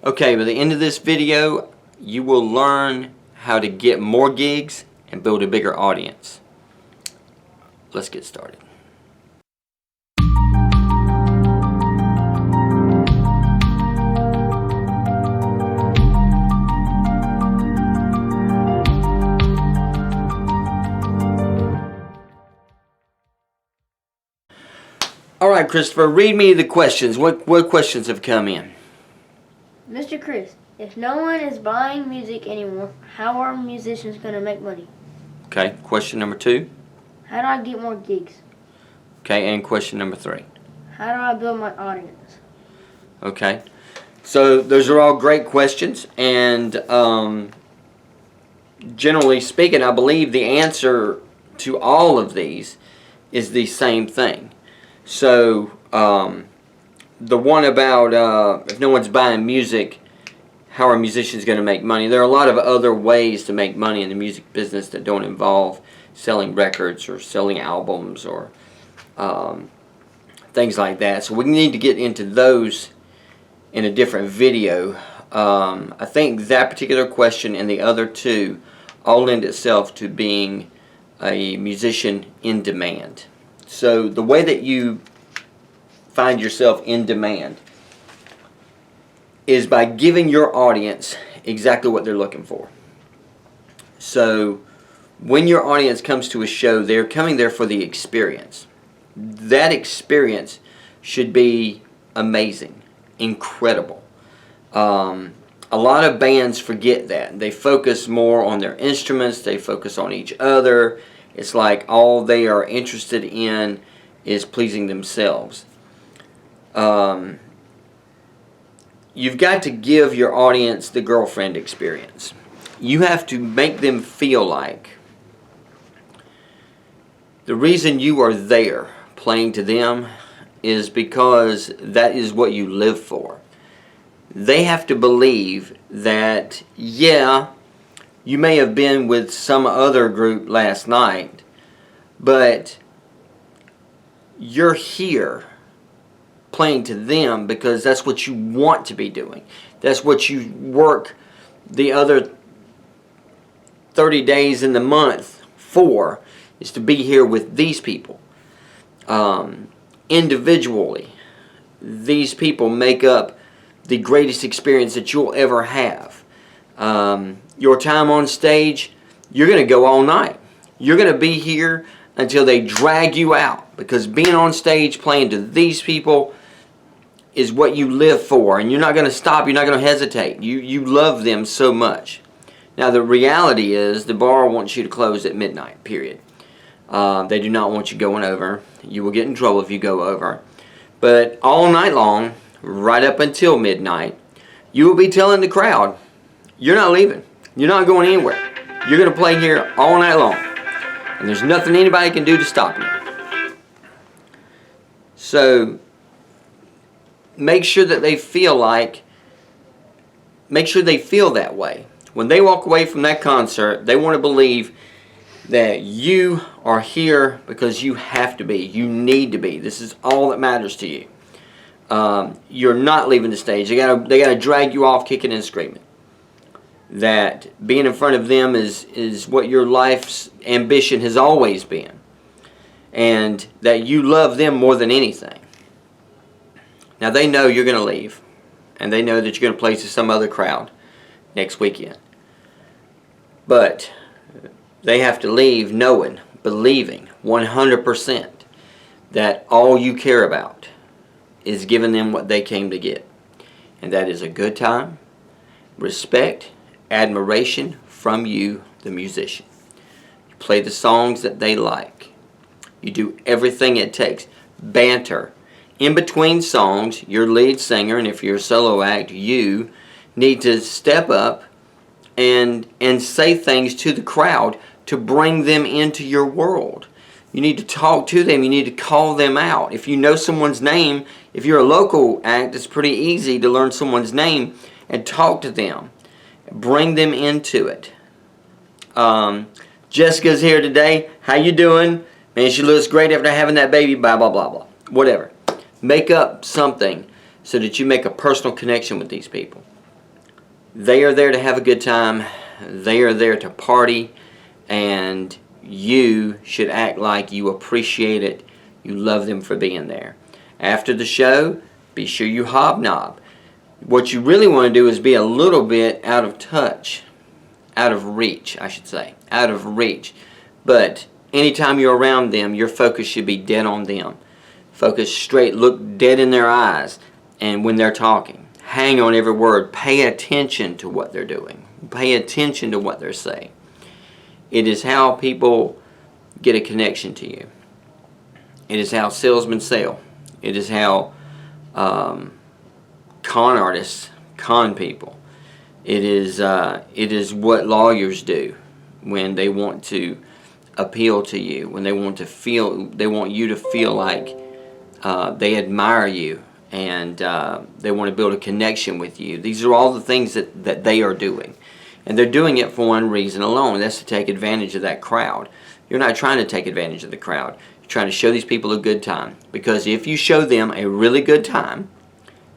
Okay, by the end of this video, you will learn how to get more gigs and build a bigger audience. Let's get started. Alright, Christopher, read me the questions. What questions have come in? Mr. Chris, if no one is buying music anymore, how are musicians going to make money? Okay, question number 2. How do I get more gigs? Okay, and question number 3. How do I build my audience? Okay, so those are all great questions, and generally speaking, I believe the answer to all of these is the same thing. So, the one about if no one's buying music, how are musicians going to make money? There are a lot of other ways to make money in the music business that don't involve selling records or selling albums or things like that. So we need to get into those in a different video. I think that particular question and the other two all lend itself to being a musician in demand. So the way that you find yourself in demand is by giving your audience exactly what they're looking for. So when your audience comes to a show, they're coming there for the experience. That experience should be amazing, incredible. A lot of bands forget that. They focus more on their instruments, they focus on each other. It's like all they are interested in is pleasing themselves. You've got to give your audience the girlfriend experience. You have to make them feel like the reason you are there playing to them is because that is what you live for. They have to believe that, yeah, you may have been with some other group last night, but you're here playing to them because that's what you want to be doing. That's what you work the other 30 days in the month for, is to be here with these people. Individually, these people make up the greatest experience that you'll ever have. Your time on stage, you're going to go all night. You're going to be here until they drag you out, because being on stage playing to these people is what you live for, and you're not going to stop, you're not going to hesitate. You love them so much. Now the reality is the bar wants you to close at midnight, period. They do not want you going over. You will get in trouble if you go over. But all night long, right up until midnight, you will be telling the crowd, you're not leaving. You're not going anywhere. You're going to play here all night long. And there's nothing anybody can do to stop you. So make sure that they feel like, make sure they feel that way. When they walk away from that concert, they want to believe that you are here because you have to be. You need to be. This is all that matters to you. You're not leaving the stage. They gotta drag you off kicking and screaming. That being in front of them is what your life's ambition has always been. And that you love them more than anything. Now they know you're going to leave. And they know that you're going to play to some other crowd next weekend. But they have to leave knowing, believing 100% that all you care about is giving them what they came to get. And that is a good time, respect, admiration from you, the musician. You play the songs that they like. You do everything it takes. Banter. In between songs, your lead singer, and if you're a solo act, you need to step up and say things to the crowd to bring them into your world. You need to talk to them. You need to call them out. If you know someone's name, if you're a local act, it's pretty easy to learn someone's name and talk to them. Bring them into it. Jessica's here today. How you doing? Man, she looks great after having that baby. Blah, blah, blah, blah. Whatever. Make up something so that you make a personal connection with these people. They are there to have a good time. They are there to party, and you should act like you appreciate it. You love them for being there. After the show, be sure you hobnob. What you really want to do is be a little bit out of touch, out of reach, I should say, out of reach. But anytime you're around them, your focus should be dead on them. Focus straight, look dead in their eyes, and when they're talking, hang on every word. Pay attention to what they're doing. Pay attention to what they're saying. It is how people get a connection to you. It is how salesmen sell. It is how con artists con people. It is what lawyers do when they want to appeal to you, when they want you to feel like they admire you, and they want to build a connection with you. These are all the things that they are doing. And they're doing it for one reason alone. That's to take advantage of that crowd. You're not trying to take advantage of the crowd. You're trying to show these people a good time. Because if you show them a really good time,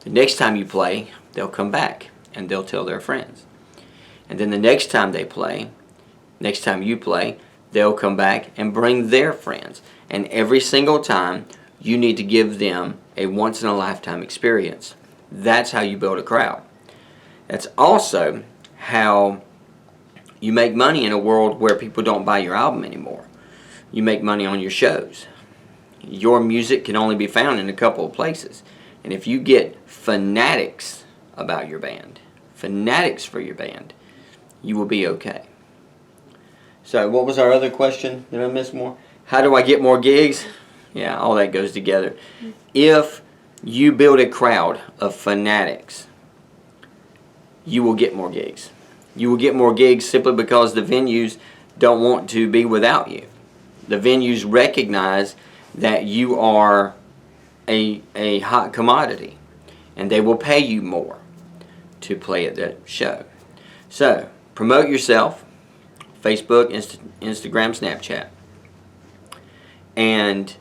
the next time you play, they'll come back and they'll tell their friends. And then the next time they play, next time you play, they'll come back and bring their friends. And every single time, you need to give them a once-in-a-lifetime experience. That's how you build a crowd. That's also how you make money in a world where people don't buy your album anymore. You make money on your shows. Your music can only be found in a couple of places. And if you get fanatics about your band, fanatics for your band, you will be okay. So what was our other question? Did I miss more? How do I get more gigs? Yeah, all that goes together. If you build a crowd of fanatics, you will get more gigs. You will get more gigs simply because the venues don't want to be without you. The venues recognize that you are a hot commodity, and they will pay you more to play at that show. So, promote yourself, Facebook, Instagram, Snapchat, and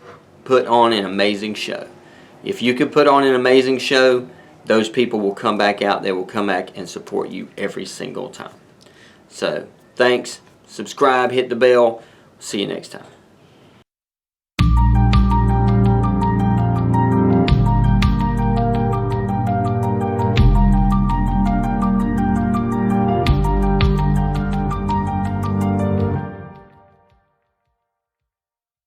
put on an amazing show. If you can put on an amazing show, those people will come back out. They will come back and support you every single time. So, thanks. Subscribe, hit the bell. See you next time.